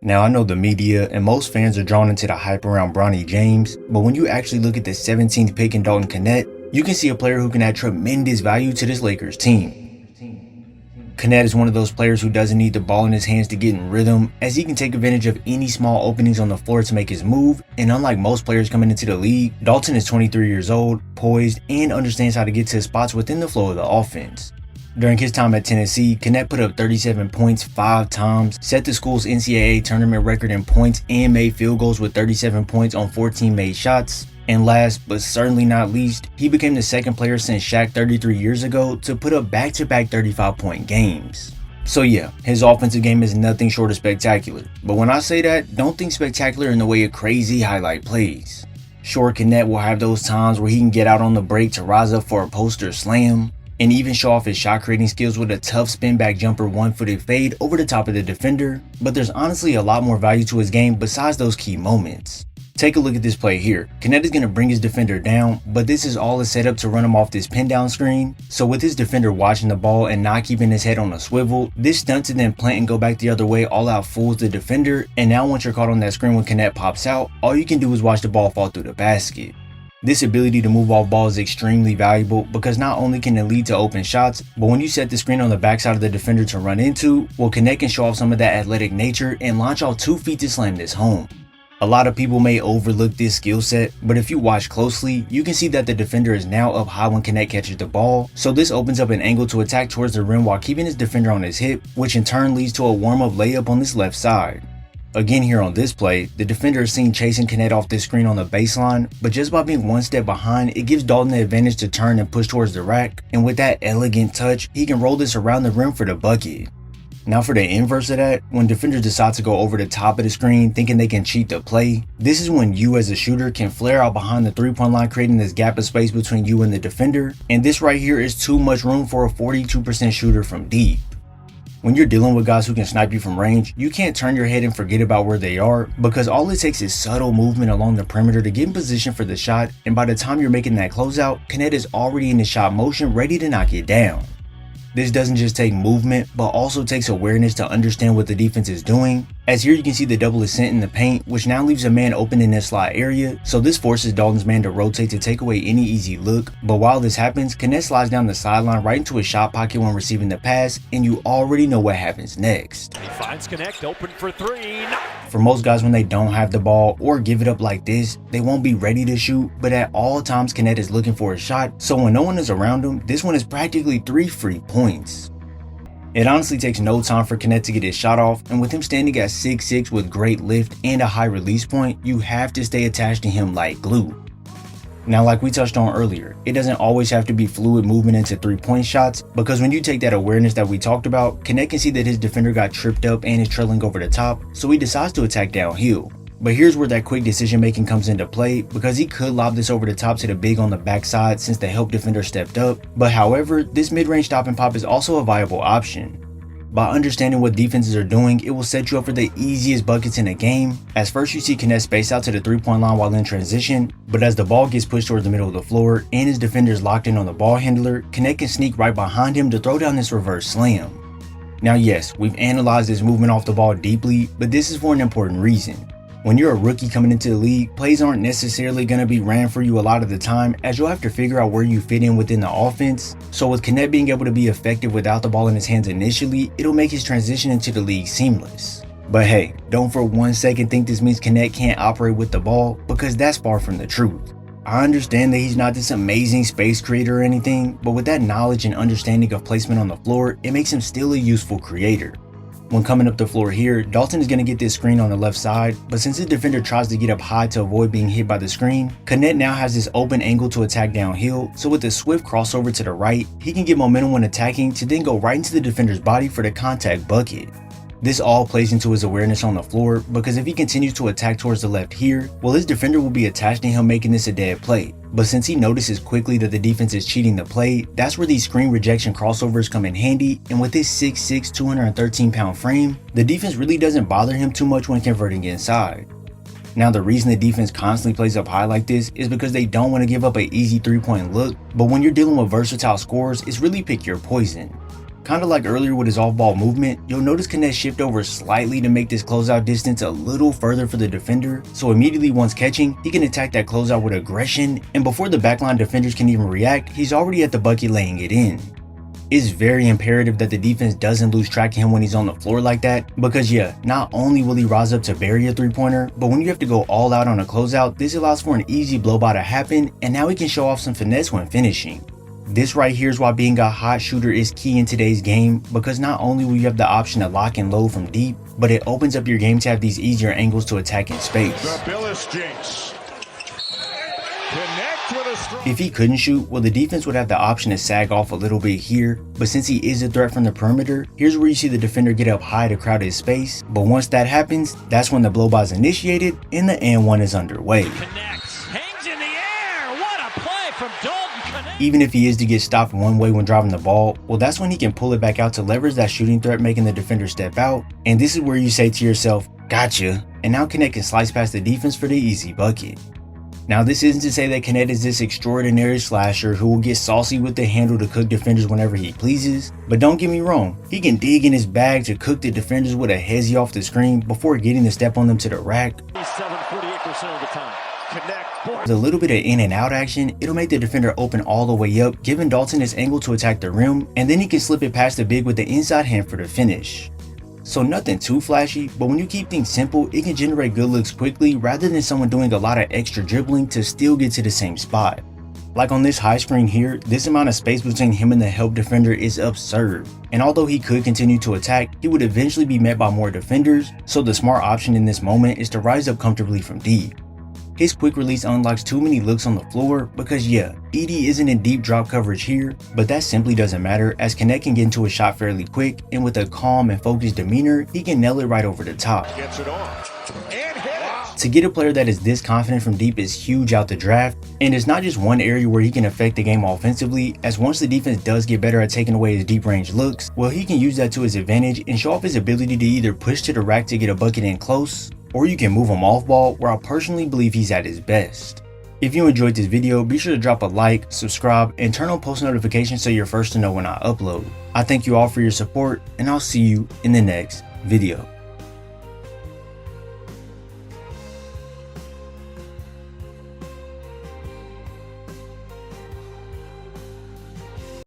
Now I know the media and most fans are drawn into the hype around Bronny James, but when you actually look at the 17th pick in Dalton Knecht, you can see a player who can add tremendous value to this Lakers team. Knecht is one of those players who doesn't need the ball in his hands to get in rhythm, as he can take advantage of any small openings on the floor to make his move, and unlike most players coming into the league, Dalton is 23 years old, poised, and understands how to get to spots within the flow of the offense. During his time at Tennessee, Knecht put up 37 points 5 times, set the school's NCAA tournament record in points, and made field goals with 37 points on 14 made shots. And last, but certainly not least, he became the second player since Shaq 33 years ago to put up back-to-back 35-point games. So yeah, his offensive game is nothing short of spectacular. But when I say that, don't think spectacular in the way of crazy highlight plays. Sure, Knecht will have those times where he can get out on the break to rise up for a post or slam, and even show off his shot creating skills with a tough spin back jumper one-footed fade over the top of the defender, but there's honestly a lot more value to his game besides those key moments. Take a look at this play here. Knecht is going to bring his defender down, but this is all a setup to run him off this pin down screen. So with his defender watching the ball and not keeping his head on a swivel, this stunt to then plant and go back the other way all out fools the defender, and now once you're caught on that screen when Knecht pops out, all you can do is watch the ball fall through the basket. This ability to move off ball is extremely valuable because not only can it lead to open shots, but when you set the screen on the backside of the defender to run into, well, Knecht can show off some of that athletic nature and launch off 2 feet to slam this home. A lot of people may overlook this skill set, but if you watch closely, you can see that the defender is now up high when Knecht catches the ball, so this opens up an angle to attack towards the rim while keeping his defender on his hip, which in turn leads to a warm-up layup on this left side. Again here on this play, the defender is seen chasing Knecht off this screen on the baseline, but just by being one step behind, it gives Dalton the advantage to turn and push towards the rack, and with that elegant touch, he can roll this around the rim for the bucket. Now for the inverse of that, when defenders decide to go over the top of the screen thinking they can cheat the play, this is when you as a shooter can flare out behind the 3-point line, creating this gap of space between you and the defender, and this right here is too much room for a 42% shooter from deep. When you're dealing with guys who can snipe you from range, you can't turn your head and forget about where they are, because all it takes is subtle movement along the perimeter to get in position for the shot, and by the time you're making that closeout, Knecht is already in the shot motion ready to knock it down. This doesn't just take movement, but also takes awareness to understand what the defense is doing, as here you can see the double ascent in the paint, which now leaves a man open in this slot area, so this forces Dalton's man to rotate to take away any easy look, but while this happens, Knecht slides down the sideline right into a shot pocket when receiving the pass, and you already know what happens next. He finds Knecht open for 3. For most guys, when they don't have the ball or give it up like this, they won't be ready to shoot, but at all times Knecht is looking for a shot, so when no one is around him, this one is practically 3 free points. It honestly takes no time for Knecht to get his shot off, and with him standing at 6'6" with great lift and a high release point, you have to stay attached to him like glue. Now, like we touched on earlier, it doesn't always have to be fluid movement into 3-point shots, because when you take that awareness that we talked about, Knecht can see that his defender got tripped up and is trailing over the top, so he decides to attack downhill. But here's where that quick decision making comes into play, because he could lob this over the top to the big on the backside since the help defender stepped up, but however, this mid-range stop and pop is also a viable option. By understanding what defenses are doing, it will set you up for the easiest buckets in the game, as first you see Knecht space out to the 3-point line while in transition, but as the ball gets pushed towards the middle of the floor and his defender is locked in on the ball handler, Knecht can sneak right behind him to throw down this reverse slam. Now yes, we've analyzed this movement off the ball deeply, but this is for an important reason. When you're a rookie coming into the league, plays aren't necessarily going to be ran for you a lot of the time, as you'll have to figure out where you fit in within the offense. So with Knecht being able to be effective without the ball in his hands initially, it'll make his transition into the league seamless. But hey, don't for 1 second think this means Knecht can't operate with the ball, because that's far from the truth. I understand that he's not this amazing space creator or anything, but with that knowledge and understanding of placement on the floor, it makes him still a useful creator. When coming up the floor here, Dalton is going to get this screen on the left side, but since his defender tries to get up high to avoid being hit by the screen, Knecht now has this open angle to attack downhill, so with a swift crossover to the right, he can get momentum when attacking to then go right into the defender's body for the contact bucket. This all plays into his awareness on the floor, because if he continues to attack towards the left here, well, his defender will be attached to him, making this a dead play. But since he notices quickly that the defense is cheating the play, that's where these screen rejection crossovers come in handy, and with his 6'6", 213-pound frame, the defense really doesn't bother him too much when converting inside. Now, the reason the defense constantly plays up high like this is because they don't want to give up an easy 3-point look, but when you're dealing with versatile scorers, it's really pick your poison. Kinda like earlier with his off-ball movement, you'll notice Knecht shift over slightly to make this closeout distance a little further for the defender, so immediately once catching, he can attack that closeout with aggression, and before the backline defenders can even react, he's already at the bucket laying it in. It's very imperative that the defense doesn't lose track of him when he's on the floor like that, because yeah, not only will he rise up to bury a three-pointer, but when you have to go all out on a closeout, this allows for an easy blow-by to happen, and now he can show off some finesse when finishing. This right here is why being a hot shooter is key in today's game, because not only will you have the option to lock and load from deep, but it opens up your game to have these easier angles to attack in space. If he couldn't shoot, well, the defense would have the option to sag off a little bit here, but since he is a threat from the perimeter, here's where you see the defender get up high to crowd his space, but once that happens, that's when the blow-by is initiated and the and one is underway. Hangs in the air. What a play from Dalton Knecht. Even if he is to get stopped one way when driving the ball, well, that's when he can pull it back out to leverage that shooting threat, making the defender step out, and this is where you say to yourself, gotcha, and now Knecht can slice past the defense for the easy bucket. Now, this isn't to say that Knecht is this extraordinary slasher who will get saucy with the handle to cook defenders whenever he pleases, but don't get me wrong, he can dig in his bag to cook the defenders with a hezzy off the screen before getting the step on them to the rack. 48% of the time. Knecht. With a little bit of in and out action, it'll make the defender open all the way up, giving Dalton his angle to attack the rim, and then he can slip it past the big with the inside hand for the finish. So nothing too flashy, but when you keep things simple, it can generate good looks quickly rather than someone doing a lot of extra dribbling to still get to the same spot. Like on this high screen here, this amount of space between him and the help defender is absurd, and although he could continue to attack, he would eventually be met by more defenders, so the smart option in this moment is to rise up comfortably from deep. His quick release unlocks too many looks on the floor because yeah, ED isn't in deep drop coverage here, but that simply doesn't matter as Knecht can get into a shot fairly quick, and with a calm and focused demeanor, he can nail it right over the top. Gets it off. And hit it. To get a player that is this confident from deep is huge out the draft, and it's not just one area where he can affect the game offensively, as once the defense does get better at taking away his deep range looks, well, he can use that to his advantage and show off his ability to either push to the rack to get a bucket in close, or you can move him off ball, where I personally believe he's at his best. If you enjoyed this video, be sure to drop a like, subscribe, and turn on post notifications so you're first to know when I upload. I thank you all for your support, and I'll see you in the next video.